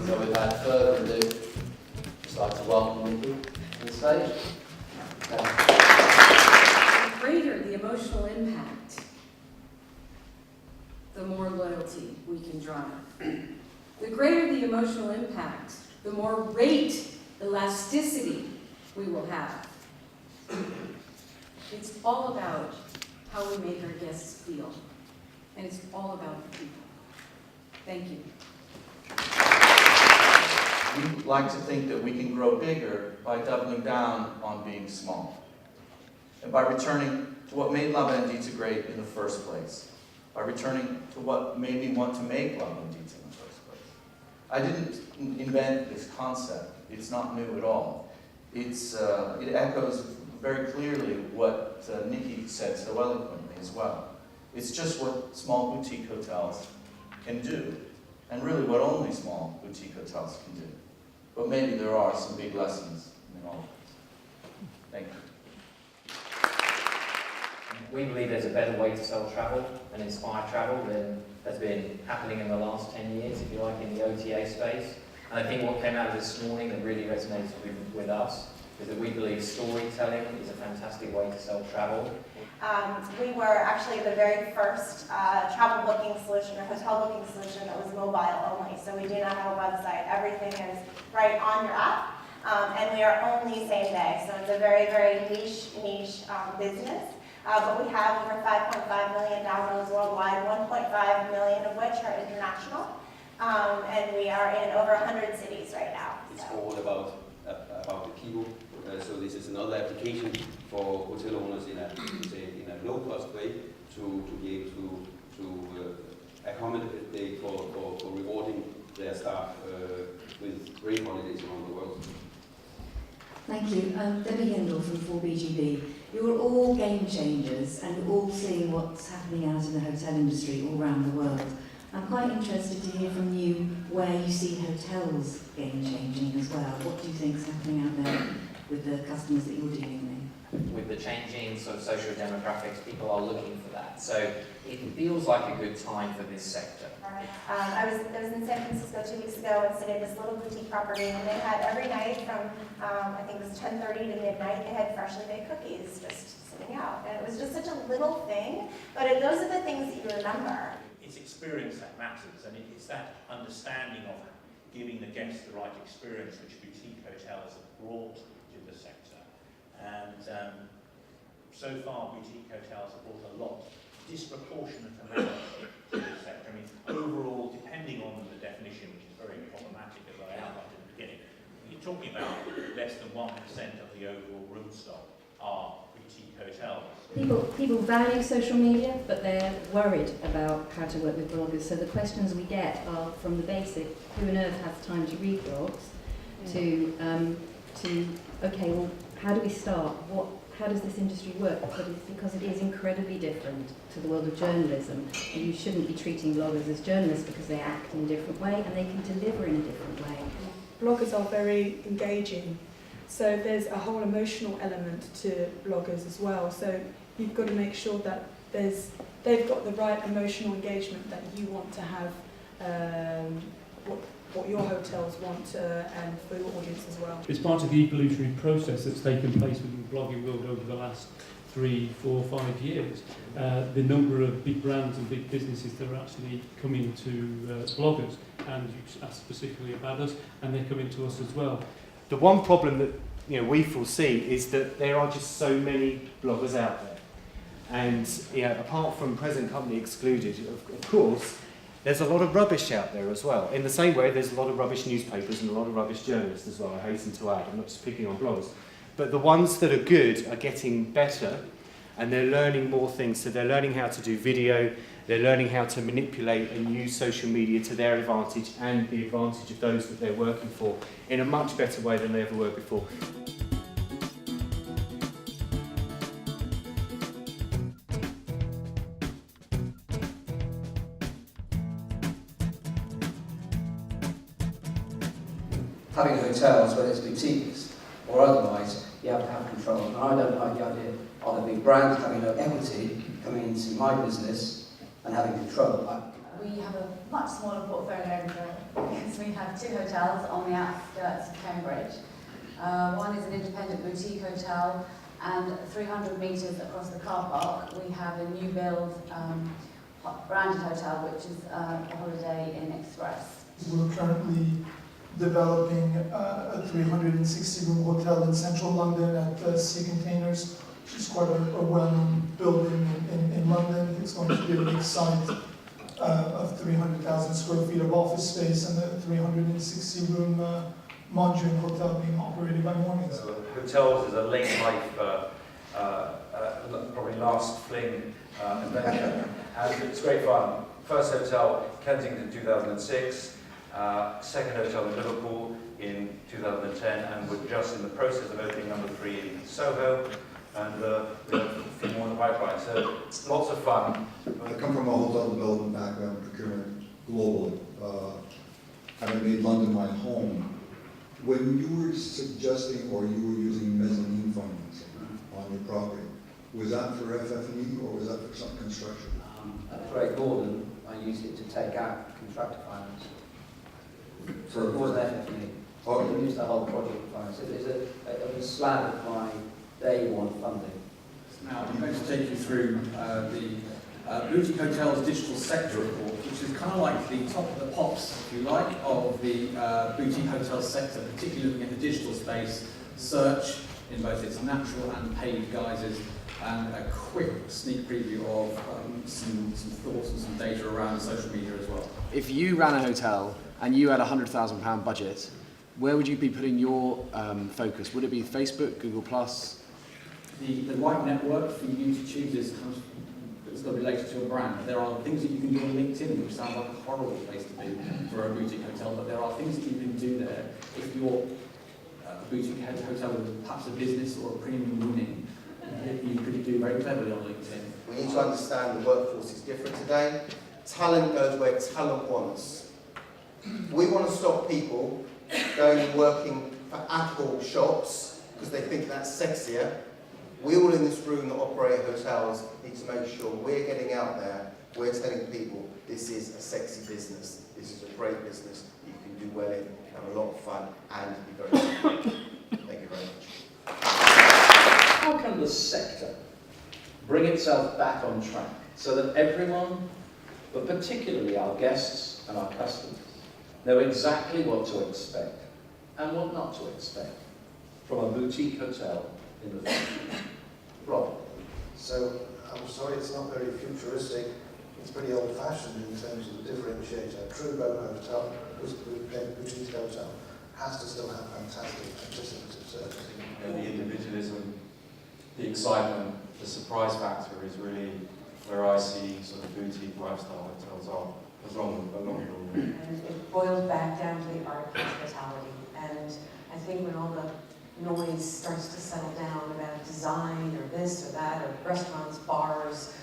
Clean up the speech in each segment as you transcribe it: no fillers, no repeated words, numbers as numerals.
So without further ado, I'd like to welcome Niki to the stage. The greater the emotional impact, the more loyalty we can drive. The greater the emotional impact, the more rate elasticity we will have. It's all about how we make our guests feel, and it's all about the people. Thank you. We like to think that we can grow bigger by doubling down on being small, and by returning to what made La Vendita great in the first place, by returning to what made me want to make La Vendita in the first place. I didn't invent this concept. It's not new at all. It echoes very clearly what Niki said so eloquently as well. It's just what small boutique hotels can do, and really what only small boutique hotels can do. But maybe there are some big lessons in all of this. Thank you. We believe there's a better way to sell travel and inspire travel than has been happening in the last 10 years, if you like, in the OTA space. And I think what came out of this morning that really resonates with us is that we believe storytelling is a fantastic way to sell travel. We were actually the very first travel booking solution or hotel booking solution that was mobile only. So we do not have a website. Everything is right on your app. And we are only same day. So it's a very, very niche business. But we have over 5.5 million downloads worldwide, 1.5 million of which are international. And we are in over 100 cities right now. It's all about the people. So this is another application for hotel owners in a low-cost way to be able to accommodate for rewarding their staff with great holidays around the world. Thank you. Debbie Hindle from 4BGB. You're all game changers and you're all seeing what's happening out in the hotel industry all around the world. I'm quite interested to hear from you where you see hotels game changing as well. What do you think is happening out there with the customers that you're dealing with? With the changing sort of social demographics, people are looking for that. So it feels like a good time for this sector. I was in San Francisco 2 weeks ago and stayed at this little boutique property, and they had every night from I think it was 10:30 to midnight, they had freshly baked cookies just sitting out, and it was just such a little thing, but those are the things that you remember. It's experience that matters, and it's that understanding of giving the guests the right experience which boutique hotels have brought to the sector. And so far, boutique hotels have brought a lot, disproportionate amount to the sector. I mean, overall, depending on the definition, which is very problematic as I outlined in the beginning, you're talking about less than 1% of the overall room stock are boutique hotels. People value social media, but they're worried about how to work with bloggers. So the questions we get are from the basic: who on earth has time to read blogs? To okay, well, how do we start? How does this industry work? Because it is incredibly different to the world of journalism. And you shouldn't be treating bloggers as journalists because they act in a different way and they can deliver in a different way. Bloggers are very engaging. So there's a whole emotional element to bloggers as well. So you've got to make sure that they've got the right emotional engagement that you want to have, what your hotels want and for your audience as well. It's part of the evolutionary process that's taken place within the blogging world over the last 3, 4, 5 years. The number of big brands and big businesses that are actually coming to bloggers, and you asked specifically about us, and they're coming to us as well. The one problem that we foresee is that there are just so many bloggers out there, and apart from present company excluded, of course, there's a lot of rubbish out there as well. In the same way, there's a lot of rubbish newspapers and a lot of rubbish journalists as well. I hasten to add. I'm not just picking on bloggers, but the ones that are good are getting better, and they're learning more things. So they're learning how to do video. They're learning how to manipulate and use social media to their advantage and the advantage of those that they're working for in a much better way than they ever were before. Having hotels, whether it's boutiques or otherwise, you have to have control. And I don't like the idea of a big brand having no equity coming into my business and having control. We have a much smaller portfolio because is we have 2 hotels on the outskirts of Cambridge. One is an independent boutique hotel, and 300 metres across the car park we have a new build branded hotel, which is a Holiday Inn Express. We're currently developing a 360-room hotel in central London at Sea Containers, which is quite a well-known building in London. It's going to be a big site of 300,000 square feet of office space and a 360-room Mondrian hotel being operated by Mornings. Hotels is a late life, probably last fling adventure, and it's great fun. First hotel, Kensington 2006, second hotel in Liverpool in 2010, and we're just in the process of opening number 3 in Soho, and we have a few more in the pipeline, so lots of fun. I come from a hotel development background, procurement globally, having made London my home. When you were suggesting or you were using mezzanine financing on your property, was that for FF&E or was that for some construction? At Great Gordon, I used it to take out contractor finance. So it wasn't FF&E. Okay. We used the whole project finance. It was a slab of my day one funding. Now, I'm going to take you through the Boutique Hotels Digital Sector Report, which is kind of like the top of the pops, if you like, of the boutique hotel sector, particularly looking at the digital space, search in both its natural and paid guises, and a quick sneak preview of some thoughts and some data around social media as well. If you ran a hotel and you had a £100,000 budget, where would you be putting your focus? Would it be Facebook, Google+? The right network for you to choose is kind of, it's got to be related to a brand. There are things that you can do on LinkedIn, which sounds like a horrible place to be for a boutique hotel, but there are things that you can do there if you're a boutique hotel with perhaps a business or a premium unit. You could do very cleverly on LinkedIn. We need to understand the workforce is different today. Talent goes where talent wants. We want to stop people going and working for Apple shops because they think that's sexier. We all in this room that operate hotels need to make sure we're getting out there, we're telling people this is a sexy business, this is a great business, you can do well in, have a lot of fun, and be very happy. Thank you very much. How can the sector bring itself back on track so that everyone, but particularly our guests and our customers, know exactly what to expect and what not to expect from a boutique hotel in the future? Rob. So, I'm sorry it's not very futuristic, it's pretty old-fashioned in terms of the differentiator. A true boho hotel, boutique hotel, has to still have fantastic participative service. The individualism, the excitement, the surprise factor is really where I see sort of boutique lifestyle hotels are along the way. And it boils back down to the art of hospitality. And I think when all the noise starts to settle down about design or this or that, or restaurants, bars,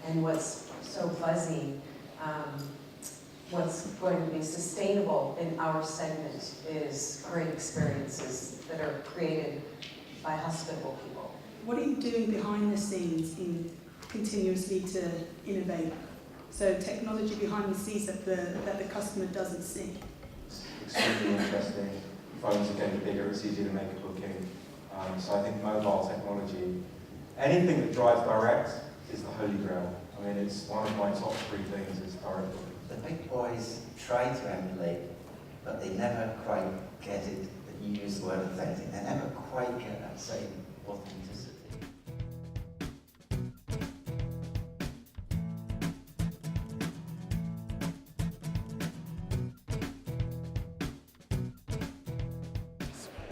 and what's so fuzzy, what's going to be sustainable in our segment is great experiences that are created by hospitable people. What are you doing behind the scenes in continuously to innovate? So technology behind the scenes that the customer doesn't see. It's extremely interesting. Phones are getting bigger, it's easier to make a booking. So I think mobile technology, anything that drives direct is the holy grail. I mean, it's one of my top 3 things is direct booking. The big boys try to emulate, but they never quite get it. You use the word authentic, they never quite get that same authenticity.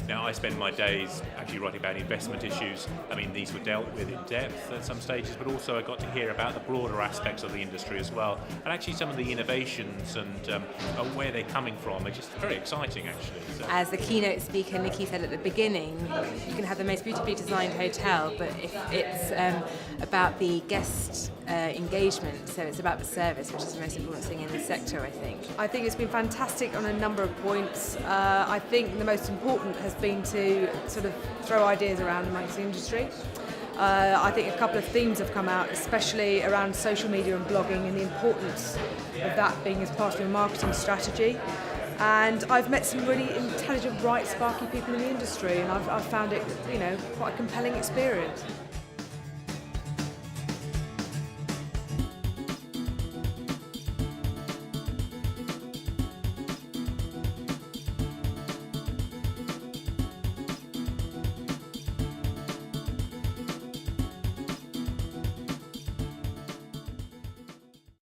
Now, I spend my days actually writing about investment issues. I mean, these were dealt with in depth at some stages, but also I got to hear about the broader aspects of the industry as well, and actually some of the innovations and where they're coming from. It's just very exciting, actually. So. As the keynote speaker, Niki, said at the beginning, you can have the most beautifully designed hotel, but if it's about the guest engagement, so it's about the service, which is the most important thing in this sector, I think. I think it's been fantastic on a number of points. I think the most important has been to sort of throw ideas around amongst the industry. I think a couple of themes have come out, especially around social media and blogging and the importance of that being as part of your marketing strategy. And I've met some really intelligent, bright, sparky people in the industry, and I've found it, quite a compelling experience.